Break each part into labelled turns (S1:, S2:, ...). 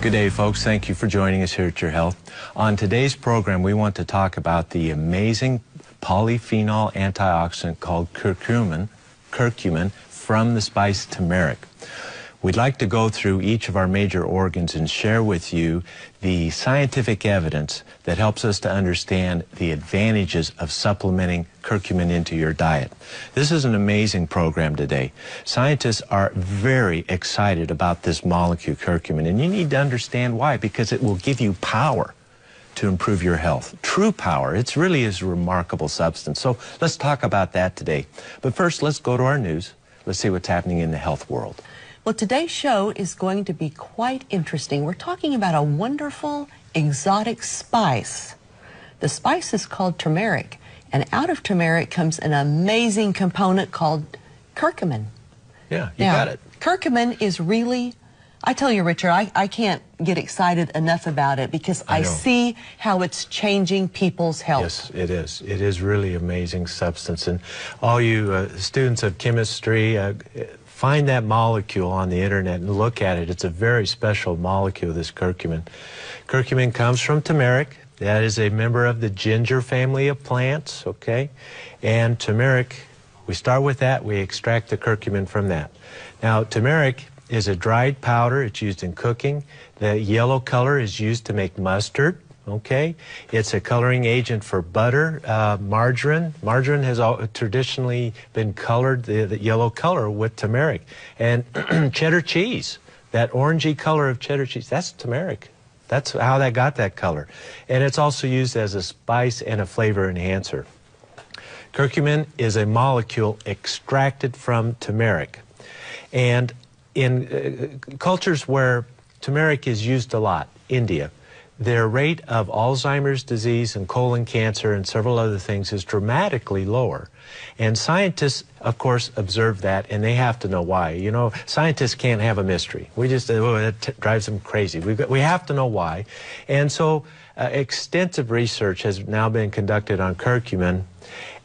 S1: Good day, folks. Thank you for joining us here at Your Health. On today's program, we want to talk about the amazing polyphenol antioxidant called curcumin from the spice turmeric. We'd like to go through each of our major organs and share with you the scientific evidence that helps us to understand the advantages of supplementing curcumin into your diet. This is an amazing program today. Scientists are very excited about this molecule curcumin, and you need to understand why, because it will give you power to improve your health. True power. It really is a remarkable substance. So let's talk about that today. But first, let's go to our news. Let's see what's happening in the health world.
S2: Well, today's show is going to be quite interesting. We're talking about a wonderful exotic spice. The spice is called turmeric, and out of turmeric comes an amazing component called curcumin.
S1: Yeah, you got it.
S2: Curcumin is really, I tell you, Richard, I can't get excited enough about it because I see how it's changing people's health.
S1: Yes, it is. It is really amazing substance. And all you students of chemistry, find that molecule on the internet and look at it. It's a very special molecule, this curcumin. Curcumin comes from turmeric. That is a member of the ginger family of plants, okay? And turmeric, we start with that. We extract the curcumin from that. Now, turmeric is a dried powder. It's used in cooking. The yellow color is used to make mustard. Okay, it's a coloring agent for butter, margarine. Margarine has traditionally been colored the yellow color with turmeric. And cheddar cheese, that orangey color of cheddar cheese, that's turmeric. That's how that got that color. And it's also used as a spice and a flavor enhancer. Curcumin is a molecule extracted from turmeric. And in cultures where turmeric is used a lot, India, their rate of Alzheimer's disease and colon cancer and several other things is dramatically lower. And scientists, of course, observe that, and they have to know why. You know, scientists can't have a mystery. We just, that drives them crazy. We have to know why. And so extensive research has now been conducted on curcumin.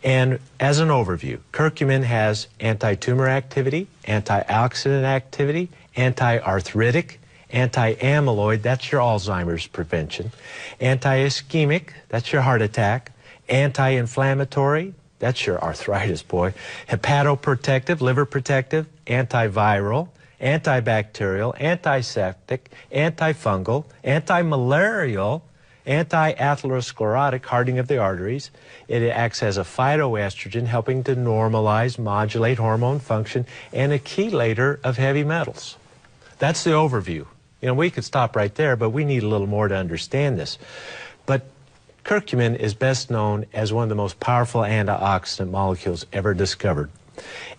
S1: And as an overview, curcumin has anti-tumor activity, antioxidant activity, anti-arthritic, anti-amyloid, that's your Alzheimer's prevention, anti-ischemic, that's your heart attack, anti-inflammatory, that's your arthritis, boy, hepatoprotective, liver protective, antiviral, antibacterial, antiseptic, antifungal, anti-malarial, anti-atherosclerotic, hardening of the arteries. It acts as a phytoestrogen, helping to normalize, modulate hormone function, and a chelator of heavy metals. That's the overview. You know, we could stop right there, but we need a little more to understand this. But curcumin is best known as one of the most powerful antioxidant molecules ever discovered.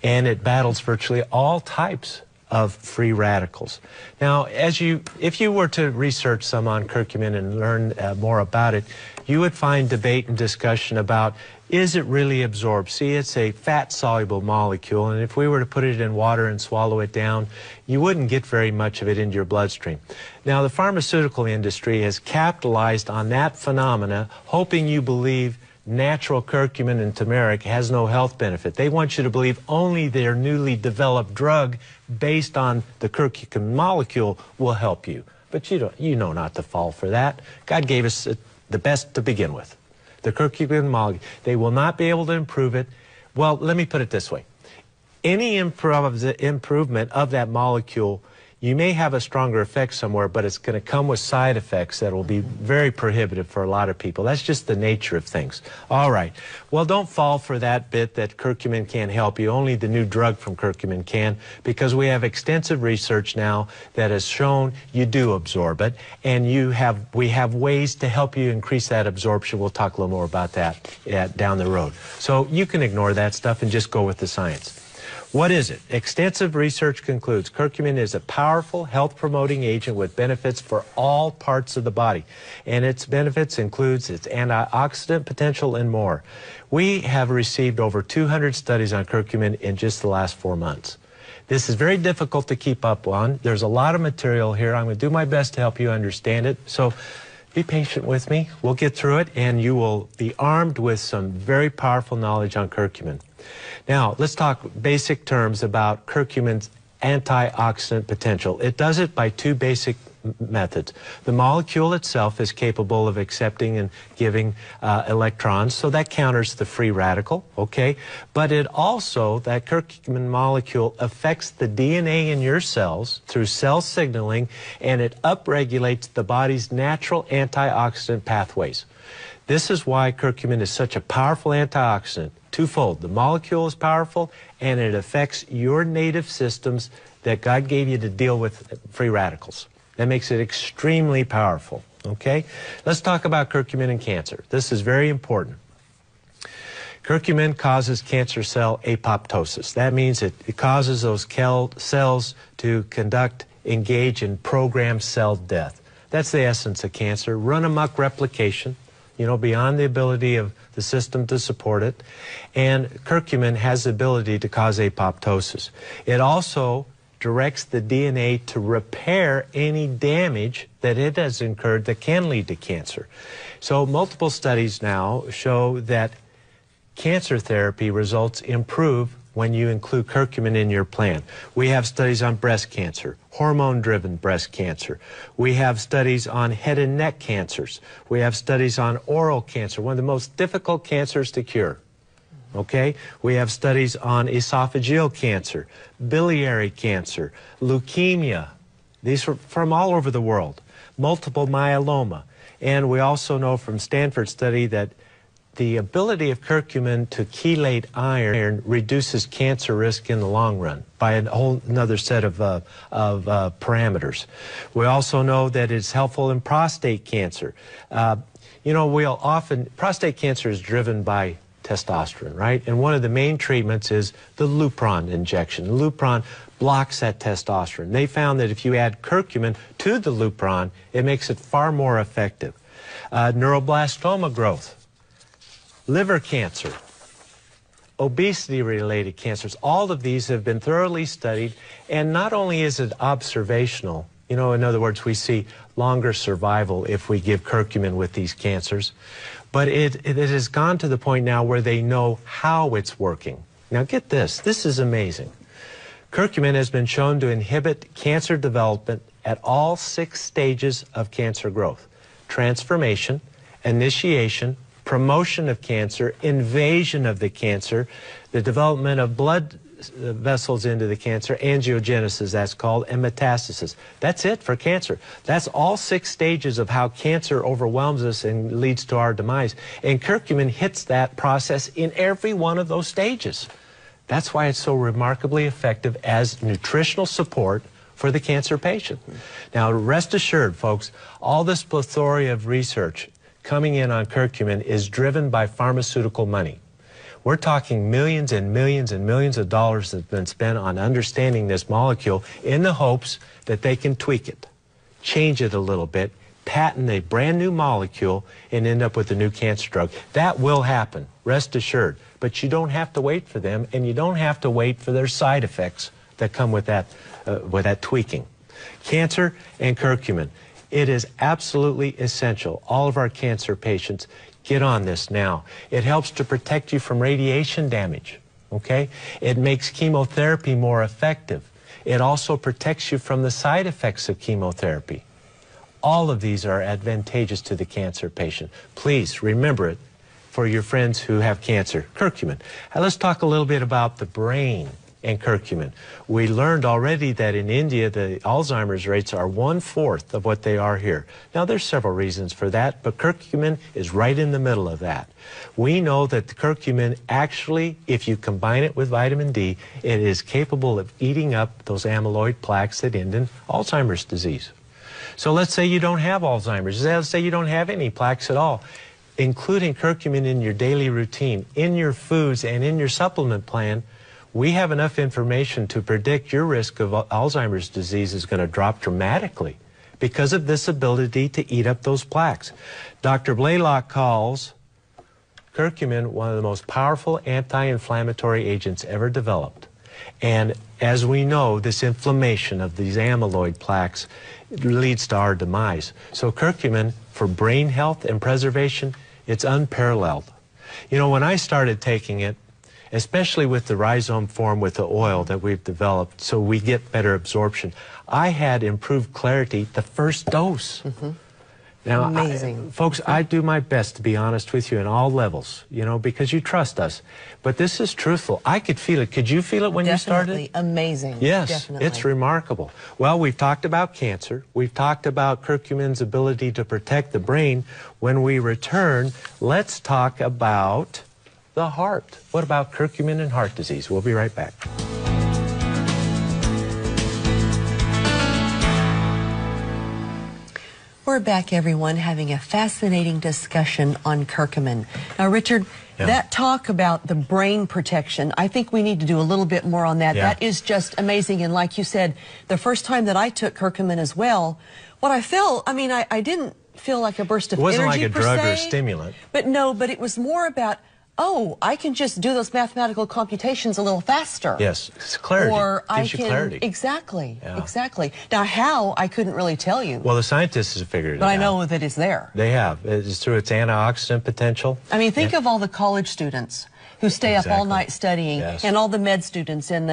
S1: And it battles virtually all types of free radicals. Now, if you were to research some on curcumin and learn more about it, you would find debate and discussion about, is it really absorbed? See, it's a fat-soluble molecule, and if we were to put it in water and swallow it down, you wouldn't get very much of it into your bloodstream. Now, the pharmaceutical industry has capitalized on that phenomena, hoping you believe natural curcumin and turmeric has no health benefit. They want you to believe only their newly developed drug based on the curcumin molecule will help you. But you know not to fall for that. God gave us the best to begin with. The curcumin molecule. They will not be able to improve it. Well, let me put it this way. Any improvement of that molecule, you may have a stronger effect somewhere, but it's going to come with side effects that will be very prohibitive for a lot of people. That's just the nature of things. All right. Well, don't fall for that bit that curcumin can't help you. Only the new drug from curcumin can, because we have extensive research now that has shown you do absorb it, and we have ways to help you increase that absorption. We'll talk a little more about that down the road. So you can ignore that stuff and just go with the science. What is it? Extensive research concludes curcumin is a powerful health-promoting agent with benefits for all parts of the body. And its benefits includes its antioxidant potential and more. We have received over 200 studies on curcumin in just the last 4 months. This is very difficult to keep up on. There's a lot of material here. I'm going to do my best to help you understand it. So be patient with me. We'll get through it, and you will be armed with some very powerful knowledge on curcumin. Now, let's talk basic terms about curcumin's antioxidant potential. It does it by two basic methods. The molecule itself is capable of accepting and giving electrons, so that counters the free radical, okay? But it also, that curcumin molecule affects the DNA in your cells through cell signaling, and it upregulates the body's natural antioxidant pathways. This is why curcumin is such a powerful antioxidant. Twofold. The molecule is powerful, and it affects your native systems that God gave you to deal with free radicals. That makes it extremely powerful, okay? Let's talk about curcumin and cancer. This is very important. Curcumin causes cancer cell apoptosis. That means it causes those cells to engage in programmed cell death. That's the essence of cancer. Run amok replication, you know, beyond the ability of the system to support it. And curcumin has the ability to cause apoptosis. It also directs the DNA to repair any damage that it has incurred that can lead to cancer. So multiple studies now show that cancer therapy results improve when you include curcumin in your plan. We have studies on breast cancer, hormone-driven breast cancer. We have studies on head and neck cancers. We have studies on oral cancer, one of the most difficult cancers to cure. Okay? We have studies on esophageal cancer, biliary cancer, leukemia. These are from all over the world. Multiple myeloma. And we also know from Stanford study that the ability of curcumin to chelate iron reduces cancer risk in the long run by a whole another set of parameters. We also know that it's helpful in prostate cancer. You know, prostate cancer is driven by testosterone, right? And one of the main treatments is the Lupron injection. Lupron blocks that testosterone. They found that if you add curcumin to the Lupron, it makes it far more effective. Neuroblastoma growth, liver cancer, obesity-related cancers, all of these have been thoroughly studied, and not only is it observational, you know, in other words, we see longer survival if we give curcumin with these cancers, but it has gone to the point now where they know how it's working. Now get this, this is amazing. Curcumin has been shown to inhibit cancer development at all 6 stages of cancer growth: transformation, initiation, promotion of cancer, invasion of the cancer, the development of blood vessels into the cancer, angiogenesis that's called, and metastasis. That's it for cancer. That's all 6 stages of how cancer overwhelms us and leads to our demise. And curcumin hits that process in every one of those stages. That's why it's so remarkably effective as nutritional support for the cancer patient. Now, rest assured, folks, all this plethora of research coming in on curcumin is driven by pharmaceutical money. We're talking millions and millions and millions of dollars that have been spent on understanding this molecule in the hopes that they can tweak it, change it a little bit, patent a brand new molecule, and end up with a new cancer drug. That will happen, rest assured. But you don't have to wait for them, and you don't have to wait for their side effects that come with that tweaking. Cancer and curcumin. It is absolutely essential. All of our cancer patients get on this now. It helps to protect you from radiation damage, okay? It makes chemotherapy more effective. It also protects you from the side effects of chemotherapy. All of these are advantageous to the cancer patient. Please remember it for your friends who have cancer. Curcumin. Now let's talk a little bit about the brain and curcumin. We learned already that in India the Alzheimer's rates are 1/4 of what they are here. Now there's several reasons for that, but curcumin is right in the middle of that. We know that the curcumin actually, if you combine it with vitamin D, it is capable of eating up those amyloid plaques that end in Alzheimer's disease. So let's say you don't have Alzheimer's. Let's say you don't have any plaques at all. Including curcumin in your daily routine, in your foods, and in your supplement plan, we have enough information to predict your risk of Alzheimer's disease is going to drop dramatically because of this ability to eat up those plaques. Dr. Blaylock calls curcumin one of the most powerful anti-inflammatory agents ever developed. And as we know, this inflammation of these amyloid plaques leads to our demise. So curcumin, for brain health and preservation, it's unparalleled. You know, when I started taking it, especially with the rhizome form with the oil that we've developed, so we get better absorption. I had improved clarity the first dose. Now,
S2: amazing.
S1: Folks, I do my best to be honest with you in all levels, you know, because you trust us. But this is truthful. I could feel it. Could you feel it when you started?
S2: Definitely amazing.
S1: Yes,
S2: definitely.
S1: It's remarkable. Well, we've talked about cancer. We've talked about curcumin's ability to protect the brain. When we return, let's talk about the heart. What about curcumin and heart disease? We'll be right back.
S2: We're back, everyone, having a fascinating discussion on curcumin. Now, Richard, that talk about the brain protection, I think we need to do a little bit more on that. That is just amazing. And like you said, the first time that I took curcumin as well, what I felt, I mean, I didn't feel like a burst of energy per se.
S1: It wasn't like a drug or a stimulant.
S2: But no, but it was more about, oh, I can just do those mathematical computations a little faster.
S1: Yes, it's clarity.
S2: Or
S1: Gives you clarity.
S2: Exactly, exactly. Now, how, I couldn't really tell you.
S1: Well, the scientists have figured it out.
S2: But I know that it's there.
S1: They have. It's through its antioxidant potential.
S2: I mean, think of all the college students who stay up all night studying, and all the med students, and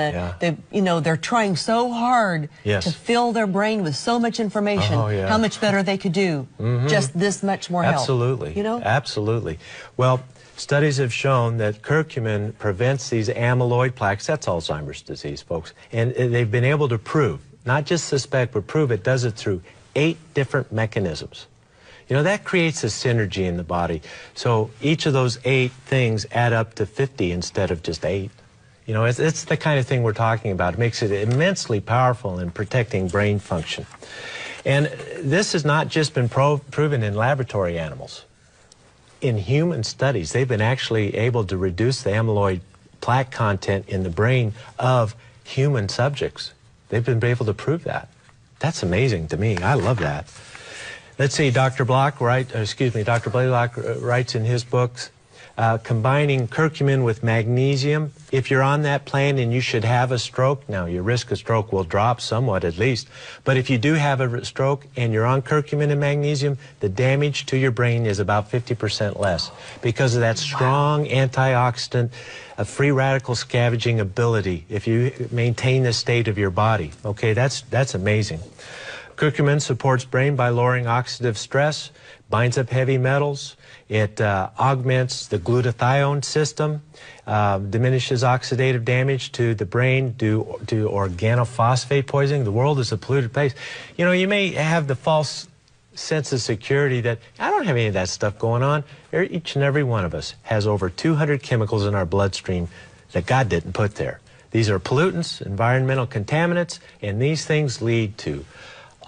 S2: you know, they're trying so hard to fill their brain with so much information. How much better they could do, just this much more help.
S1: Absolutely.
S2: You know?
S1: Absolutely. Well, studies have shown that curcumin prevents these amyloid plaques. That's Alzheimer's disease, folks. And they've been able to prove, not just suspect, but prove it does it through 8 different mechanisms. You know, that creates a synergy in the body. So each of those 8 things add up to 50 instead of just 8. You know, it's the kind of thing we're talking about. It makes it immensely powerful in protecting brain function. And this has not just been proven in laboratory animals. In human studies, they've been actually able to reduce the amyloid plaque content in the brain of human subjects. They've been able to prove that. That's amazing to me. I love that. Let's see, Dr. Blaylock writes in his books, combining curcumin with magnesium. If you're on that plan and you should have a stroke, now your risk of stroke will drop somewhat at least, but if you do have a stroke and you're on curcumin and magnesium, the damage to your brain is about 50% less because of that strong antioxidant, free radical scavenging ability if you maintain the state of your body. Okay, that's amazing. Curcumin supports brain by lowering oxidative stress, binds up heavy metals, it augments the glutathione system, diminishes oxidative damage to the brain due to organophosphate poisoning. The world is a polluted place. You know, you may have the false sense of security that I don't have any of that stuff going on. Each and every one of us has over 200 chemicals in our bloodstream that God didn't put there. These are pollutants, environmental contaminants, and these things lead to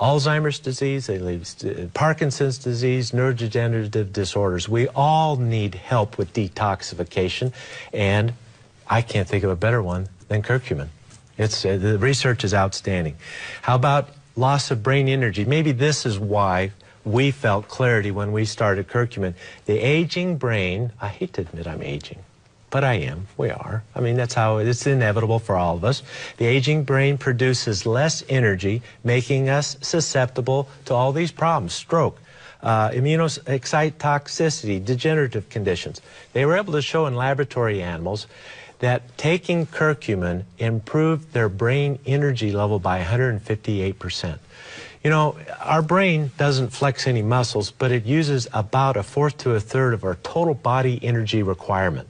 S1: Alzheimer's disease, they lead to Parkinson's disease, neurodegenerative disorders. We all need help with detoxification, and I can't think of a better one than curcumin. The research is outstanding. How about loss of brain energy? Maybe this is why we felt clarity when we started curcumin. The aging brain, I hate to admit I'm aging, but I am. We are. I mean, that's how it's inevitable for all of us. The aging brain produces less energy, making us susceptible to all these problems: stroke, immunoexcitotoxicity, degenerative conditions. They were able to show in laboratory animals that taking curcumin improved their brain energy level by 158%. You know, our brain doesn't flex any muscles, but it uses about 1/4 to 1/3 of our total body energy requirement.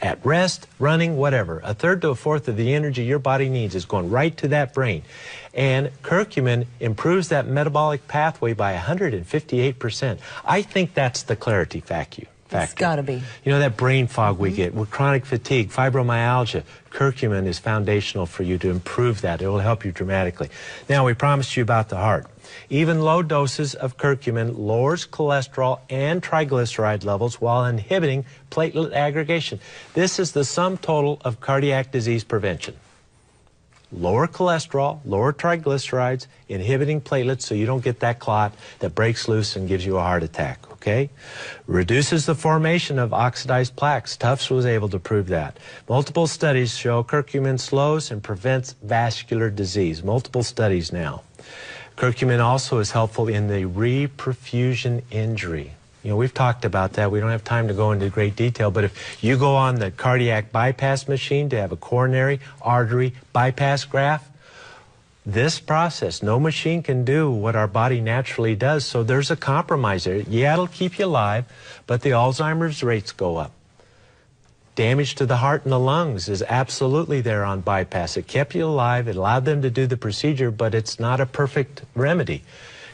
S1: At rest, running, whatever, 1/3 to 1/4 of the energy your body needs is going right to that brain. And curcumin improves that metabolic pathway by 158%. I think that's the clarity factor.
S2: It's got to be.
S1: You know, that brain fog we get with chronic fatigue, fibromyalgia, curcumin is foundational for you to improve that. It will help you dramatically. Now, we promised you about the heart. Even low doses of curcumin lowers cholesterol and triglyceride levels while inhibiting platelet aggregation. This is the sum total of cardiac disease prevention. Lower cholesterol, lower triglycerides, inhibiting platelets so you don't get that clot that breaks loose and gives you a heart attack, okay? Reduces the formation of oxidized plaques. Tufts was able to prove that. Multiple studies show curcumin slows and prevents vascular disease. Multiple studies now. Curcumin also is helpful in the reperfusion injury. You know, we've talked about that. We don't have time to go into great detail, but if you go on the cardiac bypass machine to have a coronary artery bypass graft, this process, no machine can do what our body naturally does, so there's a compromise there. Yeah, it'll keep you alive, but the Alzheimer's rates go up. Damage to the heart and the lungs is absolutely there on bypass. It kept you alive, it allowed them to do the procedure, but it's not a perfect remedy.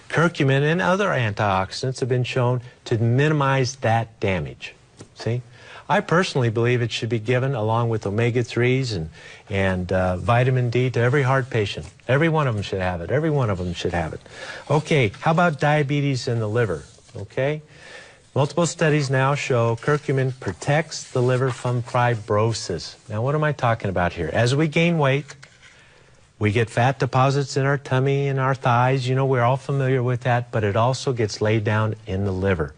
S1: Curcumin and other antioxidants have been shown to minimize that damage. See? I personally believe it should be given along with omega-3s and vitamin D to every heart patient. Every one of them should have it. Every one of them should have it. Okay, how about diabetes in the liver? Okay? Multiple studies now show curcumin protects the liver from fibrosis. Now, what am I talking about here? As we gain weight, we get fat deposits in our tummy and our thighs. You know, we're all familiar with that, but it also gets laid down in the liver.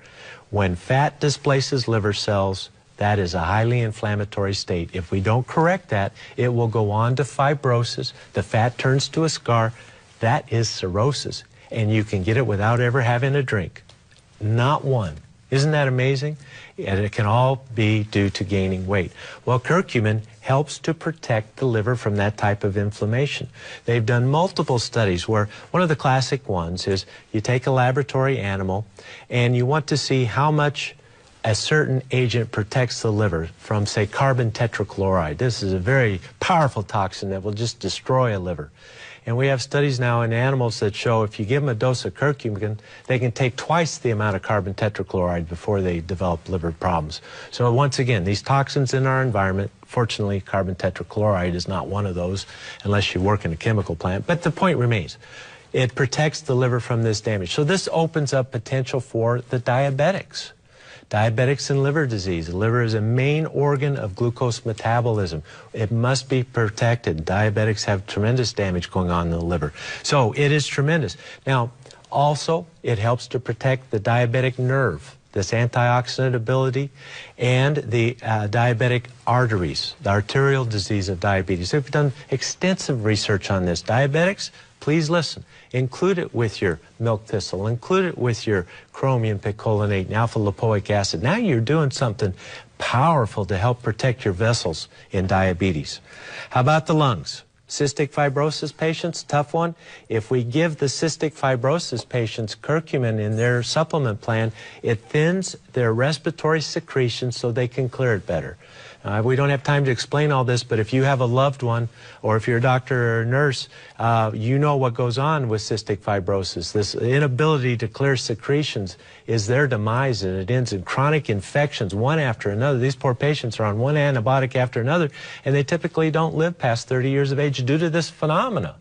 S1: When fat displaces liver cells, that is a highly inflammatory state. If we don't correct that, it will go on to fibrosis. The fat turns to a scar. That is cirrhosis, and you can get it without ever having a drink. Not one. Isn't that amazing? And it can all be due to gaining weight. Well, curcumin helps to protect the liver from that type of inflammation. They've done multiple studies where one of the classic ones is you take a laboratory animal and you want to see how much a certain agent protects the liver from, say, carbon tetrachloride. This is a very powerful toxin that will just destroy a liver. And we have studies now in animals that show if you give them a dose of curcumin, they can take twice the amount of carbon tetrachloride before they develop liver problems. So once again, these toxins in our environment, fortunately, carbon tetrachloride is not one of those unless you work in a chemical plant. But the point remains, it protects the liver from this damage. So this opens up potential for the diabetics. Diabetics and liver disease. The liver is a main organ of glucose metabolism. It must be protected. Diabetics have tremendous damage going on in the liver. So it is tremendous. Now, also, it helps to protect the diabetic nerve, this antioxidant ability, and the diabetic arteries, the arterial disease of diabetes. We've done extensive research on this. Diabetics, please listen. Include it with your milk thistle. Include it with your chromium picolinate and alpha-lipoic acid. Now you're doing something powerful to help protect your vessels in diabetes. How about the lungs? Cystic fibrosis patients, tough one. If we give the cystic fibrosis patients curcumin in their supplement plan, it thins their respiratory secretions so they can clear it better. We don't have time to explain all this, but if you have a loved one or if you're a doctor or a nurse, you know what goes on with cystic fibrosis. This inability to clear secretions is their demise, and it ends in chronic infections, one after another. These poor patients are on one antibiotic after another, and they typically don't live past 30 years of age due to this phenomena.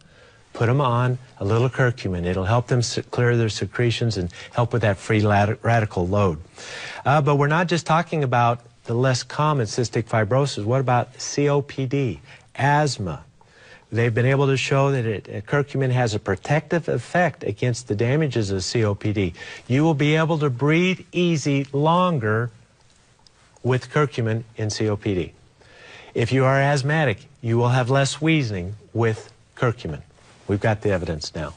S1: Put them on a little curcumin. It'll help them clear their secretions and help with that free radical load. But we're not just talking about the less common cystic fibrosis. What about COPD, asthma? They've been able to show that curcumin has a protective effect against the damages of COPD. You will be able to breathe easy longer with curcumin in COPD. If you are asthmatic, you will have less wheezing with curcumin. We've got the evidence now.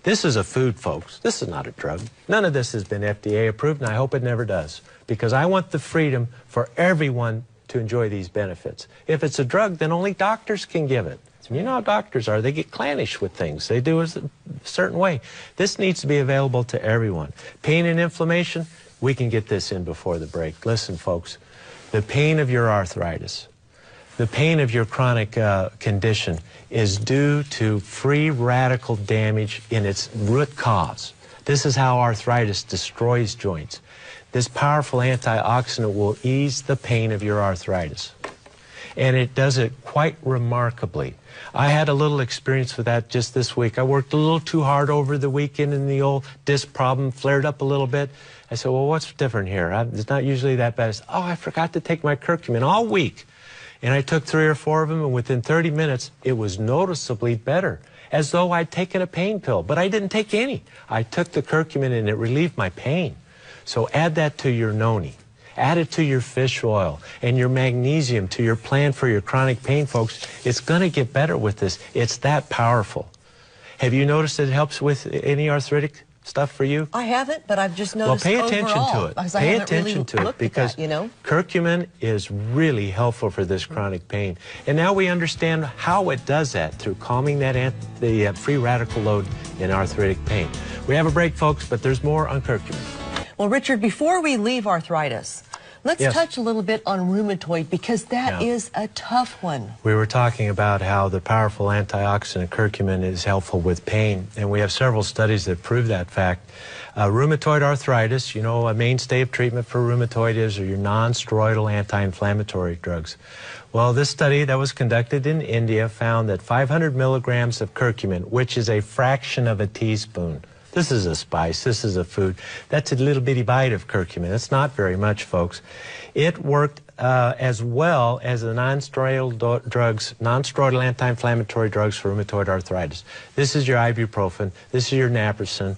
S1: This is a food, folks. This is not a drug. None of this has been FDA approved, and I hope it never does, because I want the freedom for everyone to enjoy these benefits. If it's a drug, then only doctors can give it. You know how doctors are. They get clannish with things. They do it a certain way. This needs to be available to everyone. Pain and inflammation, we can get this in before the break. Listen, folks, the pain of your arthritis, the pain of your chronic condition is due to free radical damage in its root cause. This is how arthritis destroys joints. This powerful antioxidant will ease the pain of your arthritis. And it does it quite remarkably. I had a little experience with that just this week. I worked a little too hard over the weekend and the old disc problem flared up a little bit. I said, well, what's different here? It's not usually that bad. I said, oh, I forgot to take my curcumin all week. And I took 3 or 4 of them, and within 30 minutes, it was noticeably better, as though I'd taken a pain pill. But I didn't take any. I took the curcumin, and it relieved my pain. So add that to your noni. Add it to your fish oil and your magnesium to your plan for your chronic pain, folks. It's going to get better with this. It's that powerful. Have you noticed that it helps with any arthritic stuff for you?
S2: I haven't, but I've just noticed
S1: Well, pay attention
S2: overall,
S1: to it.
S2: because I
S1: Pay
S2: haven't
S1: attention
S2: really
S1: to it
S2: looked
S1: because
S2: at that, you know?
S1: curcumin is really helpful for this chronic pain. And now we understand how it does that through calming that the free radical load in arthritic pain. We have a break, folks, but there's more on curcumin.
S2: Well, Richard, before we leave arthritis, let's touch a little bit on rheumatoid, because that is a tough one. We were talking about how the powerful antioxidant curcumin is helpful with pain, and we have several studies that prove that fact. Rheumatoid arthritis, you know, a mainstay of treatment for rheumatoid is your non-steroidal anti-inflammatory drugs. Well, this study that was conducted in India found that 500 milligrams of curcumin, which is a fraction of a teaspoon. This is a spice, this is a food. That's a little bitty bite of curcumin. It's not very much, folks. It worked as well as the non-steroidal drugs, non-steroidal anti-inflammatory drugs for rheumatoid arthritis. This is your ibuprofen, this is your naproxen,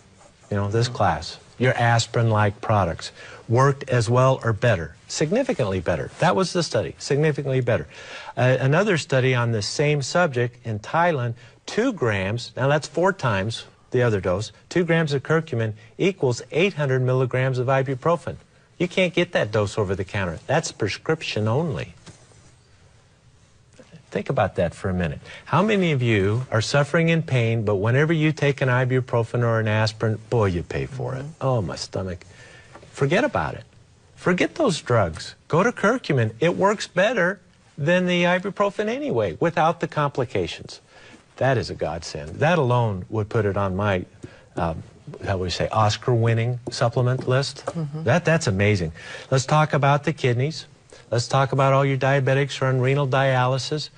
S2: you know, this class. Your aspirin-like products worked as well or better, significantly better. That was the study, significantly better. Another study on the same subject in Thailand, 2 grams, now that's 4 times the other dose, 2 grams of curcumin equals 800 milligrams of ibuprofen. You can't get that dose over the counter. That's prescription only. Think about that for a minute. How many of you are suffering in pain, but whenever you take an ibuprofen or an aspirin, boy, you pay for it. Oh, my stomach. Forget about it. Forget those drugs. Go to curcumin. It works better than the ibuprofen anyway, without the complications. That is a godsend. That alone would put it on my, how would we say, Oscar-winning supplement list. That's amazing. Let's talk about the kidneys. Let's talk about all your diabetics who are on renal dialysis.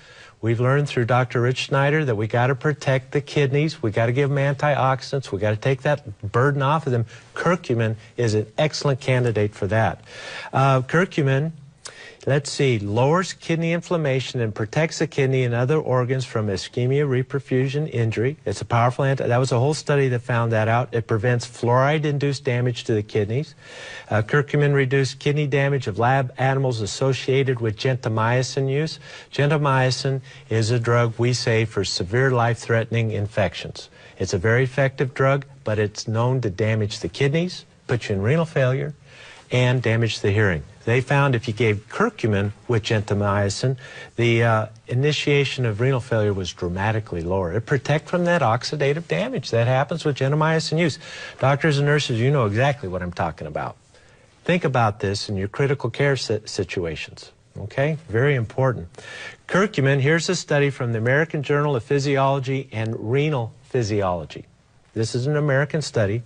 S2: We've learned through Dr. Rich Schneider that we got to protect the kidneys. We got to give them antioxidants. We got to take that burden off of them. Curcumin is an excellent candidate for that. Curcumin, let's see, lowers kidney inflammation and protects the kidney and other organs from ischemia, reperfusion, injury. It's a powerful that was a whole study that found that out. It prevents fluoride-induced damage to the kidneys. Curcumin reduced kidney damage of lab animals associated with gentamicin use. Gentamicin is a drug we say for severe life-threatening infections. It's a very effective drug, but it's known to damage the kidneys, put you in renal failure, and damage the hearing. They found if you gave curcumin with gentamicin, the initiation of renal failure was dramatically lower. It protects from that oxidative damage that happens with gentamicin use. Doctors and nurses, you know exactly what I'm talking about. Think about this in your critical care situations, okay? Very important. Curcumin, here's a study from the American Journal of Physiology and Renal Physiology. This is an American study.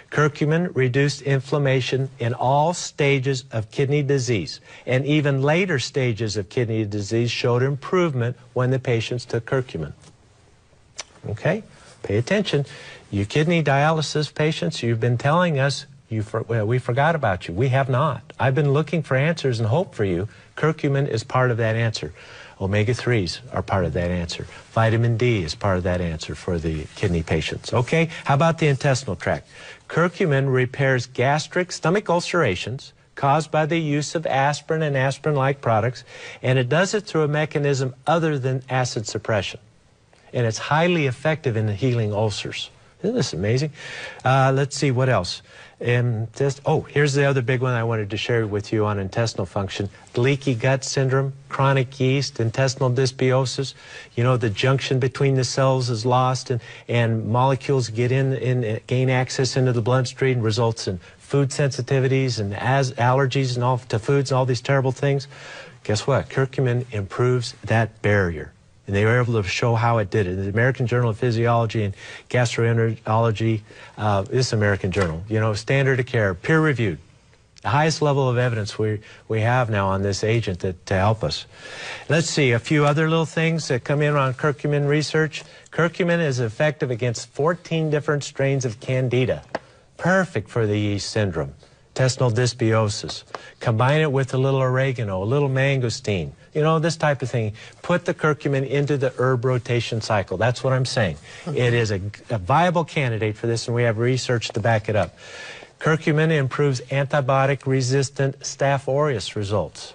S2: Curcumin reduced inflammation in all stages of kidney disease, and even later stages of kidney disease showed improvement when the patients took curcumin. Okay? Pay attention. You kidney dialysis patients, you've been telling us we forgot about you. We have not. I've been looking for answers and hope for you. Curcumin is part of that answer. Omega-3s are part of that answer. Vitamin D is part of that answer for the kidney patients. Okay, how about the intestinal tract? Curcumin repairs gastric stomach ulcerations caused by the use of aspirin and aspirin-like products, and it does it through a mechanism other than acid suppression. And it's highly effective in healing ulcers. Isn't this amazing? Let's see, what else? Here's the other big one I wanted to share with you on intestinal function. Leaky gut syndrome, chronic yeast, intestinal dysbiosis. You know, the junction between the cells is lost and molecules get gain access into the bloodstream, results in food sensitivities and allergies and all to foods and all these terrible things. Guess what? Curcumin improves that barrier. And they were able to show how it did it. The American Journal of Physiology and Gastroenterology, this American Journal, you know, standard of care, peer-reviewed. The highest level of evidence we have now on this agent to help us. Let's see, a few other little things that come in on curcumin research. Curcumin is effective against 14 different strains of Candida. Perfect for the yeast syndrome. Intestinal dysbiosis. Combine it with a little oregano, a little mangosteen. You know, this type of thing. Put the curcumin into the herb rotation cycle. That's what I'm saying. It is a viable candidate for this, and we have research to back it up. Curcumin improves antibiotic-resistant Staph aureus results.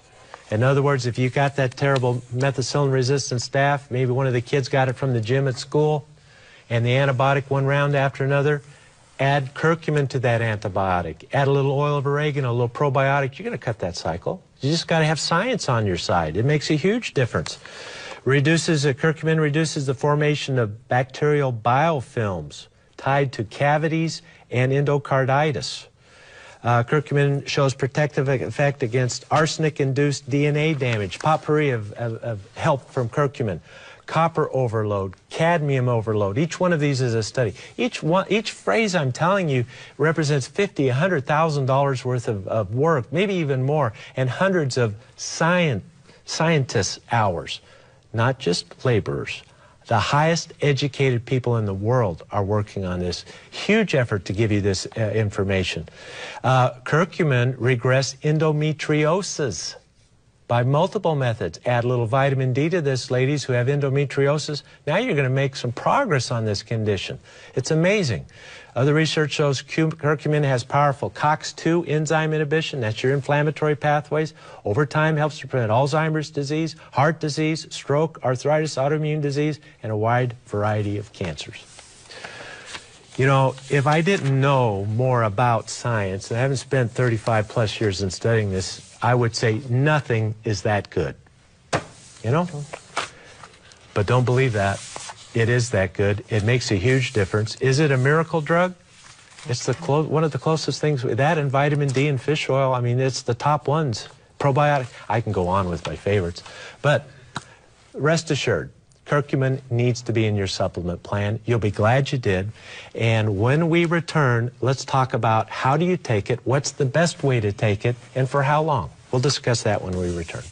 S2: In other words, if you got that terrible methicillin-resistant staph, maybe one of the kids got it from the gym at school, and the antibiotic one round after another,
S1: Add curcumin to that antibiotic. Add a little oil of oregano, a little probiotic. You're going to cut that cycle. You just got to have science on your side. It makes a huge difference. Curcumin reduces the formation of bacterial biofilms tied to cavities and endocarditis. Curcumin shows protective effect against arsenic-induced DNA damage. Potpourri of help from curcumin. Copper overload, cadmium overload. Each one of these is a study. Each phrase I'm telling you represents $50,000, $100,000 worth of work, maybe even more, and hundreds of scientists' hours, not just laborers. The highest educated people in the world are working on this. Huge effort to give you this information. Curcumin regress endometriosis by multiple methods. Add a little vitamin D to this, ladies who have endometriosis. Now you're going to make some progress on this condition. It's amazing. Other research shows curcumin has powerful COX-2 enzyme inhibition. That's your inflammatory pathways. Over time helps to prevent Alzheimer's disease, heart disease, stroke, arthritis, autoimmune disease, and a wide variety of cancers. You know, if I didn't know more about science, and I haven't spent 35 plus years in studying this, I would say nothing is that good. You know? But don't believe that. It is that good. It makes a huge difference. Is it a miracle drug? It's one of the closest things. That and vitamin D and fish oil, I mean, it's the top ones. Probiotic. I can go on with my favorites. But rest assured, curcumin needs to be in your supplement plan. You'll be glad you did. And when we return, let's talk about how do you take it, what's the best way to take it, and for how long. We'll discuss that when we return.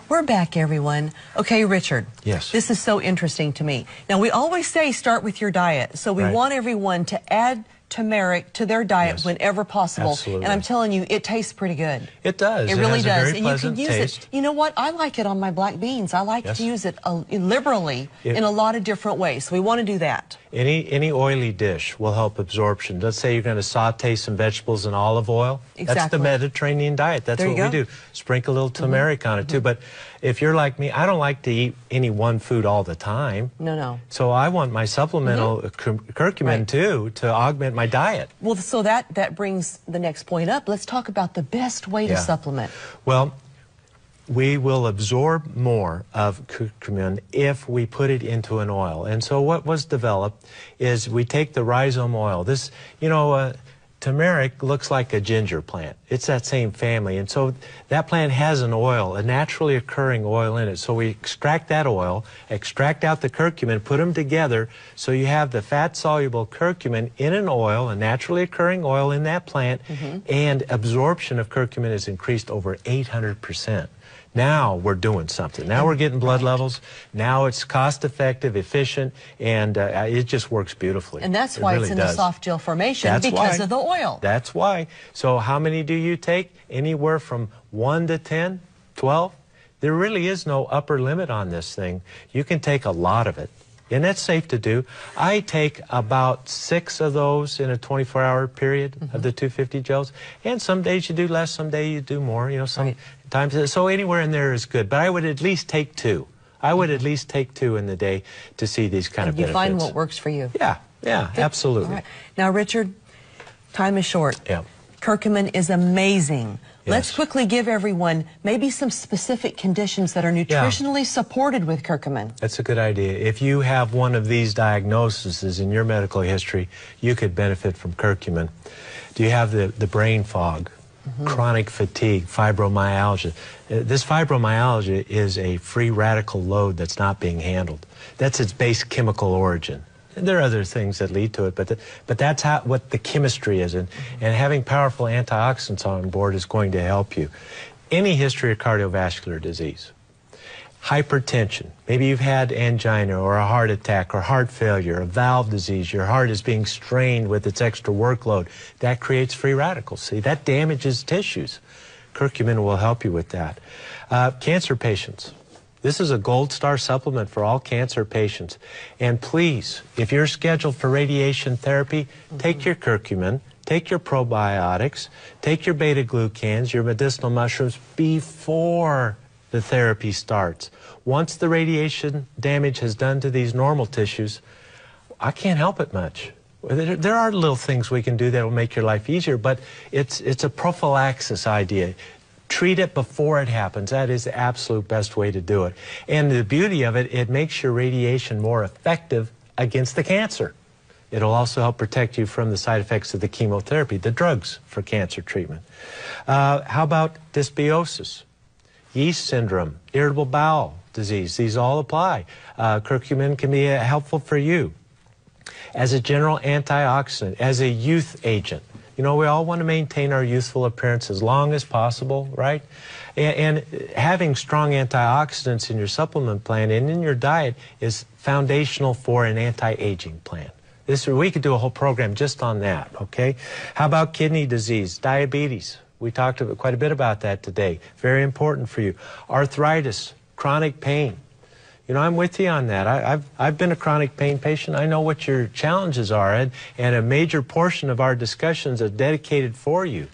S2: We're back, everyone. Okay, Richard.
S1: Yes.
S2: This is so interesting to me. Now, we always say start with your diet. So we want everyone to add turmeric to their diet whenever possible.
S1: Absolutely.
S2: And I'm telling you, it tastes pretty good.
S1: It does.
S2: It really does.
S1: And you can use
S2: it. You know what? I like it on my black beans. I like to use it liberally in a lot of different ways. So we want to do that.
S1: Any oily dish will help absorption. Let's say you're going to saute some vegetables in olive oil.
S2: Exactly.
S1: That's the Mediterranean diet. That's what we do. Sprinkle a little turmeric on it too. But if you're like me, I don't like to eat any one food all the time.
S2: No.
S1: So I want my supplemental curcumin too to augment my diet.
S2: Well, so that brings the next point up. Let's talk about the best way to supplement.
S1: Well, we will absorb more of curcumin if we put it into an oil. And so what was developed is we take the rhizome oil. This, you know, turmeric looks like a ginger plant. It's that same family. And so that plant has an oil, a naturally occurring oil in it. So we extract that oil, extract out the curcumin, put them together so you have the fat-soluble curcumin in an oil, a naturally occurring oil in that plant, and absorption of curcumin is increased over 800%. Now we're doing something. Now we're getting blood levels. Now it's cost-effective, efficient, and it just works beautifully.
S2: And that's why it's in the soft gel formation, because of the oil.
S1: That's why. So how many do you take? Anywhere from 1 to 10, 12? There really is no upper limit on this thing. You can take a lot of it. And that's safe to do. I take about 6 of those in a 24-hour period of the 250 gels. And some days you do less, some days you do more. You know, sometimes. So anywhere in there is good. But I would at least take 2. I would at least take 2 in the day to see these kind of benefits.
S2: You find what works for you.
S1: Yeah, absolutely.
S2: All right. Now, Richard, time is short.
S1: Yeah.
S2: Curcumin is amazing.
S1: Yes.
S2: Let's quickly give everyone maybe some specific conditions that are nutritionally supported with curcumin.
S1: That's a good idea. If you have one of these diagnoses in your medical history, you could benefit from curcumin. Do you have the brain fog, chronic fatigue, fibromyalgia? This fibromyalgia is a free radical load that's not being handled. That's its base chemical origin. There are other things that lead to it, but that's what the chemistry is, and having powerful antioxidants on board is going to help you. Any history of cardiovascular disease, hypertension, maybe you've had angina or a heart attack or heart failure, a valve disease, your heart is being strained with its extra workload, that creates free radicals. See, that damages tissues. Curcumin will help you with that. Cancer patients. This is a gold star supplement for all cancer patients. And please, if you're scheduled for radiation therapy, take your curcumin, take your probiotics, take your beta-glucans, your medicinal mushrooms before the therapy starts. Once the radiation damage has done to these normal tissues, I can't help it much. There are little things we can do that will make your life easier, but it's a prophylaxis idea. Treat it before it happens. That is the absolute best way to do it. And the beauty of it, it makes your radiation more effective against the cancer. It'll also help protect you from the side effects of the chemotherapy, the drugs for cancer treatment. How about dysbiosis, yeast syndrome, irritable bowel disease? These all apply. Curcumin can be helpful for you. As a general antioxidant, as a youth agent. You know, we all want to maintain our youthful appearance as long as possible, right? And having strong antioxidants in your supplement plan and in your diet is foundational for an anti-aging plan. We could do a whole program just on that, okay? How about kidney disease, diabetes? We talked quite a bit about that today. Very important for you. Arthritis, chronic pain. You know, I'm with you on that. I've been a chronic pain patient. I know what your challenges are, and a major portion of our discussions are dedicated for you.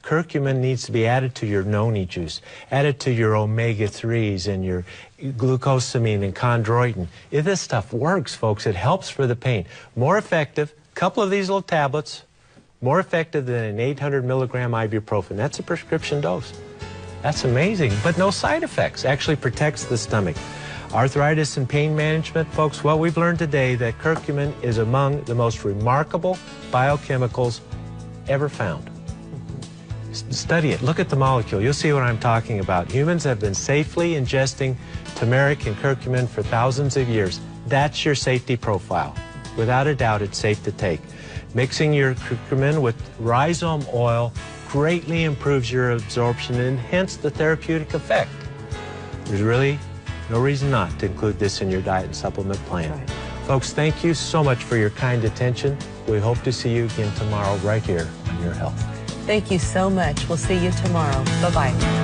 S1: Curcumin needs to be added to your noni juice, added to your omega-3s and your glucosamine and chondroitin. If this stuff works, folks, it helps for the pain. More effective, a couple of these little tablets, more effective than an 800 milligram ibuprofen. That's a prescription dose. That's amazing, but no side effects. Actually protects the stomach. Arthritis and pain management, folks, well, we've learned today that curcumin is among the most remarkable biochemicals ever found. Study it. Look at the molecule. You'll see what I'm talking about. Humans have been safely ingesting turmeric and curcumin for thousands of years. That's your safety profile. Without a doubt, it's safe to take. Mixing your curcumin with rhizome oil greatly improves your absorption and hence the therapeutic effect. There's really no reason not to include this in your diet and supplement plan. Right. Folks, thank you so much for your kind attention. We hope to see you again tomorrow right here on Your Health.
S2: Thank you so much. We'll see you tomorrow. Bye-bye.